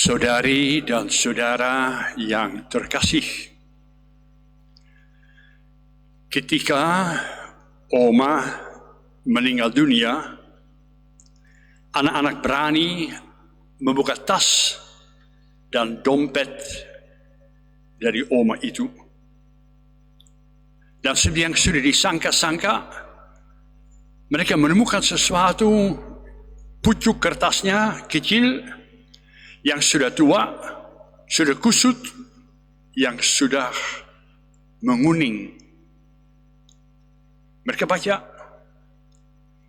Saudari dan saudara yang terkasih, ketika Oma meninggal dunia, anak-anak berani membuka tas dan dompet dari Oma itu. Dan seperti yang sudah disangka-sangka, mereka menemukan sesuatu, pucuk kertasnya kecil, yang sudah tua, sudah kusut, yang sudah menguning. Mereka baca,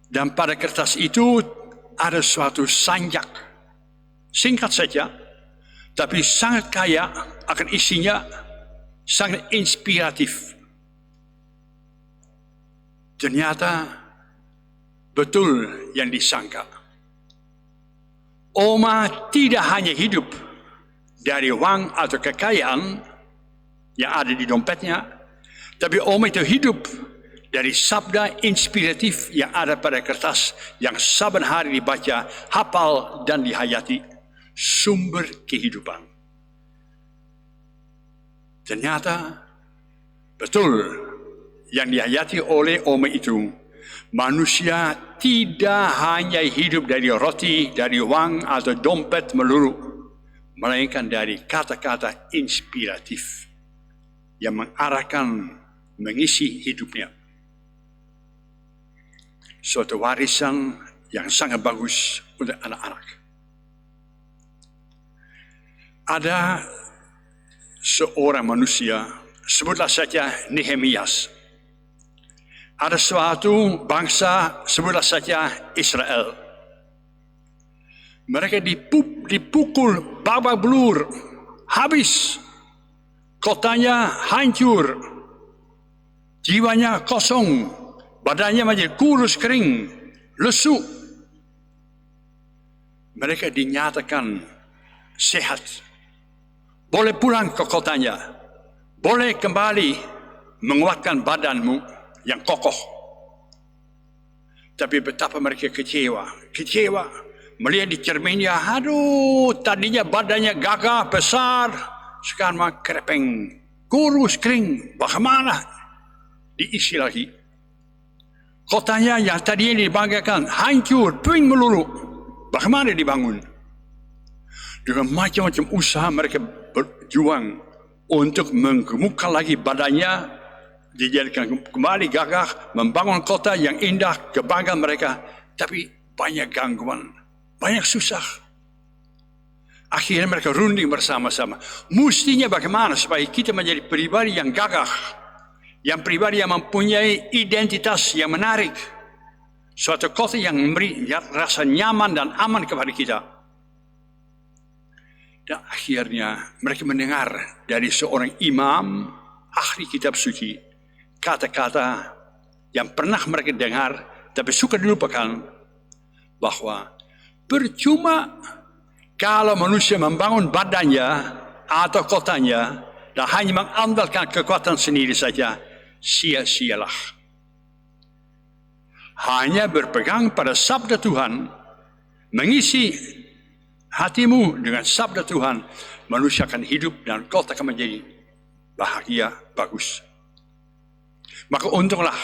dan pada kertas itu ada suatu sanjak. Singkat saja, tapi sangat kaya akan isinya, sangat inspiratif. Ternyata betul yang disangka. Oma tidak hanya hidup dari uang atau kekayaan yang ada di dompetnya, tapi Oma itu hidup dari sabda inspiratif yang ada pada kertas yang saban hari dibaca, hafal dan dihayati, sumber kehidupan. Ternyata betul yang dihayati oleh Oma itu, manusia tidak hanya hidup dari roti, dari uang atau dompet melulu, melainkan dari kata-kata inspiratif yang mengarahkan, mengisi hidupnya. Suatu warisan yang sangat bagus untuk anak-anak. Ada seorang manusia, sebutlah saja Nehemias. Ada suatu bangsa, sebutlah saja Israel. Mereka dipukul babak belur, habis. Kotanya hancur, jiwanya kosong, badannya menjadi kurus kering, lesu. Mereka dinyatakan sehat. Boleh pulang ke kotanya, boleh kembali menguatkan badanmu yang kokoh. Tapi betapa mereka kecewa melihat di cerminnya, aduh, tadinya badannya gagah besar, sekarang kerepeng, kurus kering, bagaimana diisi lagi? Kotanya yang tadinya dibanggakan hancur, puing melulu, bagaimana dibangun? Dengan macam-macam usaha mereka berjuang untuk menggemukkan lagi badannya, dijadikan kembali gagah, membangun kota yang indah, kebanggaan mereka, tapi banyak gangguan, banyak susah. Akhirnya mereka runding bersama-sama. Mestinya bagaimana supaya kita menjadi pribadi yang gagah, yang pribadi yang mempunyai identitas yang menarik, suatu kota yang memberi rasa nyaman dan aman kepada kita. Dan akhirnya mereka mendengar dari seorang imam, ahli kitab suci, kata-kata yang pernah mereka dengar tapi suka dilupakan, bahwa percuma kalau manusia membangun badannya atau kotanya dan hanya mengandalkan kekuatan sendiri saja, sia-sialah. Hanya berpegang pada sabda Tuhan, mengisi hatimu dengan sabda Tuhan, manusia akan hidup dan kota akan menjadi bahagia, bagus. Maka untunglah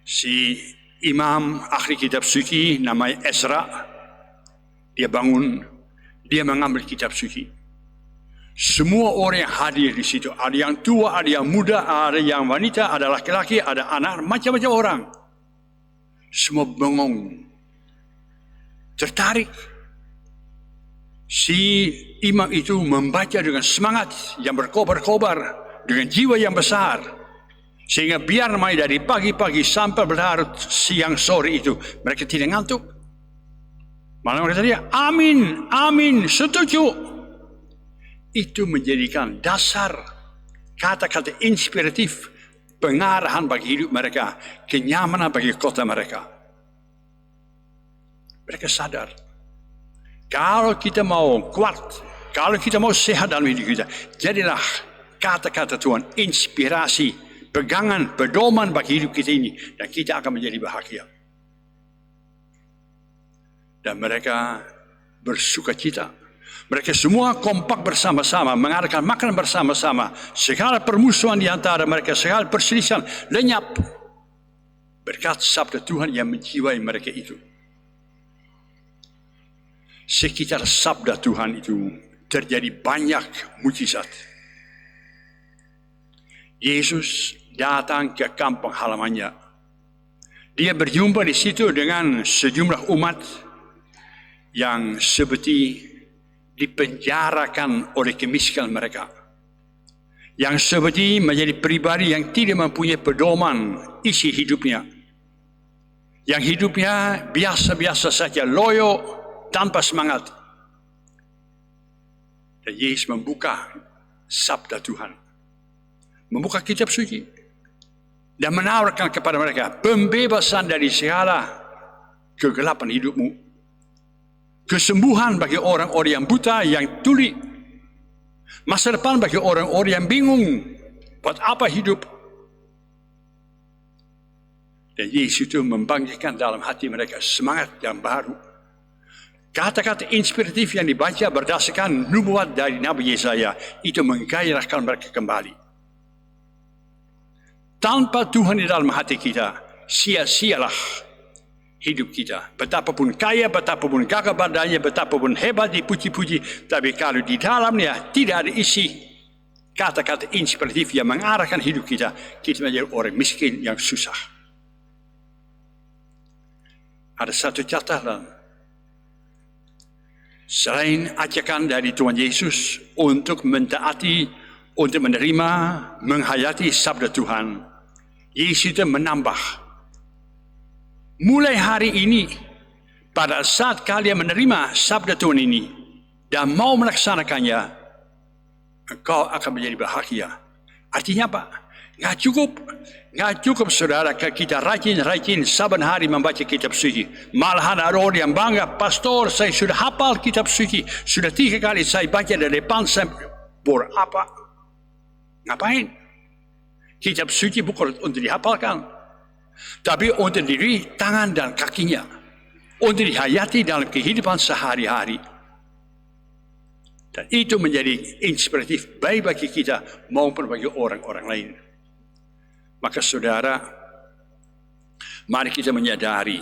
si imam ahli kitab suci namanya Ezra, dia bangun, dia mengambil kitab suci. Semua orang yang hadir di situ, ada yang tua, ada yang muda, ada yang wanita, ada laki-laki, ada anak, macam-macam orang. Semua bengong, tertarik. Si imam itu membaca dengan semangat yang berkobar-kobar, dengan jiwa yang besar. Sehingga biar main dari pagi-pagi sampai berlarut siang sore itu, mereka tidak ngantuk. Malah mereka dia, amin, amin, setuju. Itu menjadikan dasar kata-kata inspiratif, pengarahan bagi hidup mereka, kenyamanan bagi kota mereka. Mereka sadar, kalau kita mau kuat, kalau kita mau sehat dalam hidup kita, jadilah kata-kata Tuhan inspirasi, pegangan, pedoman bagi hidup kita ini, dan kita akan menjadi bahagia. Dan mereka bersukacita Mereka semua kompak bersama-sama, mengadakan makan bersama-sama. Segala permusuhan di antara mereka, segala perselisihan lenyap berkat sabda Tuhan yang menjiwai mereka itu. Sekitar sabda Tuhan itu terjadi banyak mujizat. Yesus datang ke kampung halamannya. Dia berjumpa di situ dengan sejumlah umat yang seperti dipenjarakan oleh kemiskinan mereka. Yang seperti menjadi pribadi yang tidak mempunyai pedoman isi hidupnya. Yang hidupnya biasa-biasa saja, loyo, tanpa semangat. Dan Yesus membuka sabda Tuhan. Membuka kitab suci. Dan menawarkan kepada mereka pembebasan dari segala kegelapan hidupmu. Kesembuhan bagi orang-orang yang buta, yang tuli. Masa depan bagi orang-orang yang bingung. Buat apa hidup? Dan Yesus itu membangkitkan dalam hati mereka semangat yang baru. Kata-kata inspiratif yang dibaca berdasarkan nubuat dari Nabi Yesaya itu menggairahkan mereka kembali. Tanpa Tuhan di dalam hati kita, sia-sialah hidup kita. Betapapun kaya, betapapun gagah badannya, betapapun hebat dipuji-puji, tapi kalau di dalamnya tidak ada isi kata-kata inspiratif yang mengarahkan hidup kita, kita menjadi orang miskin yang susah. Ada satu catatan. Selain ajakan dari Tuhan Yesus untuk mentaati, untuk menerima, menghayati sabda Tuhan, Yesus itu menambah. Mulai hari ini, pada saat kalian menerima sabda Tuhan ini dan mau melaksanakannya, engkau akan menjadi bahagia. Artinya apa? Nggak cukup saudara kita rajin saban hari membaca kitab suci. Malahan ada orang yang bangga, pastor saya sudah hafal kitab suci. Sudah 3 kali saya baca dari depan sampai buat apa? Ngapain? Kitab suci bukan untuk dihafalkan, tapi untuk diri, tangan dan kakinya. Untuk dihayati dalam kehidupan sehari-hari. Dan itu menjadi inspiratif baik bagi kita maupun bagi orang-orang lain. Maka saudara, mari kita menyadari,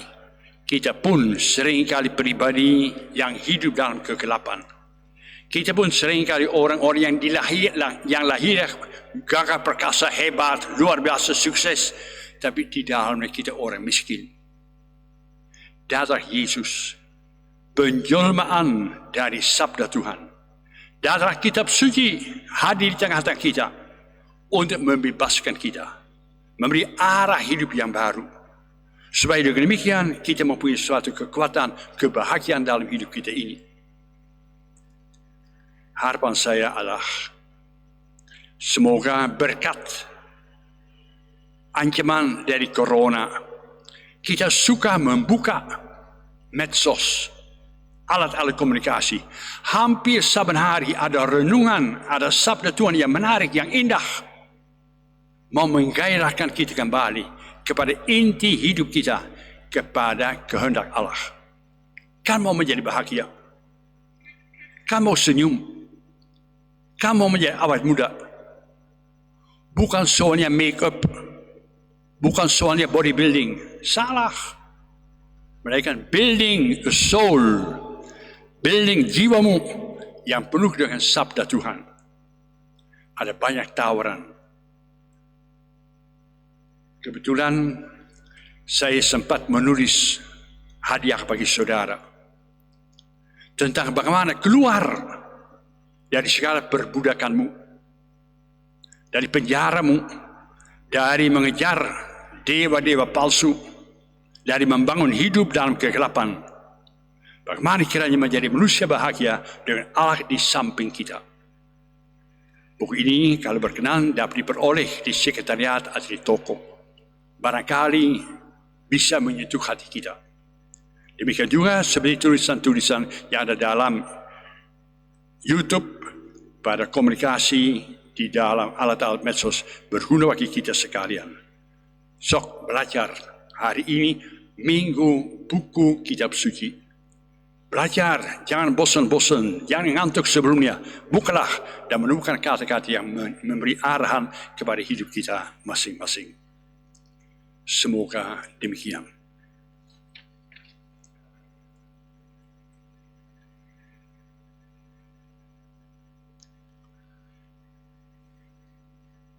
kita pun seringkali pribadi yang hidup dalam kegelapan. Kita pun seringkali orang-orang yang lahir gagah perkasa, hebat, luar biasa, sukses, tapi di dalamnya kita orang miskin. Darah Yesus, penjelmaan dari sabda Tuhan, darah kitab suci hadir di tengah-tengah kita untuk membebaskan kita, memberi arah hidup yang baru. Supaya dengan demikian kita mempunyai suatu kekuatan, kebahagiaan dalam hidup kita ini. Harapan saya adalah semoga berkat ancaman dari corona, kita suka membuka medsos, alat-alat komunikasi. Hampir saban hari ada renungan, ada sabda Tuhan yang menarik, yang indah. Mau menggairahkan kita kembali kepada inti hidup kita, kepada kehendak Allah. Kan mau menjadi bahagia. Kan mau senyum. Kan mau menjadi awet muda. Bukan soalnya make up. Bukan soalnya bodybuilding. Salah. Mereka building a soul. Building jiwamu yang penuh dengan sabda Tuhan. Ada banyak tawaran. Kebetulan saya sempat menulis hadiah bagi saudara tentang bagaimana keluar dari segala perbudakanmu, dari penjaramu, dari mengejar dewa-dewa palsu, dari membangun hidup dalam kegelapan. Bagaimana kiranya menjadi manusia bahagia dengan Allah di samping kita. Buku ini kalau berkenan dapat diperoleh di sekretariat atau di toko. Barangkali bisa menyentuh hati kita. Demikian juga seperti tulisan-tulisan yang ada dalam YouTube pada komunikasi di dalam alat-alat medsos berguna bagi kita sekalian. Sok belajar hari ini Minggu buku kitab suci. Belajar, jangan bosan-bosan, jangan ngantuk sebelumnya. Bukalah dan menemukan kata-kata yang memberi arahan kepada hidup kita masing-masing. Semoga demikian.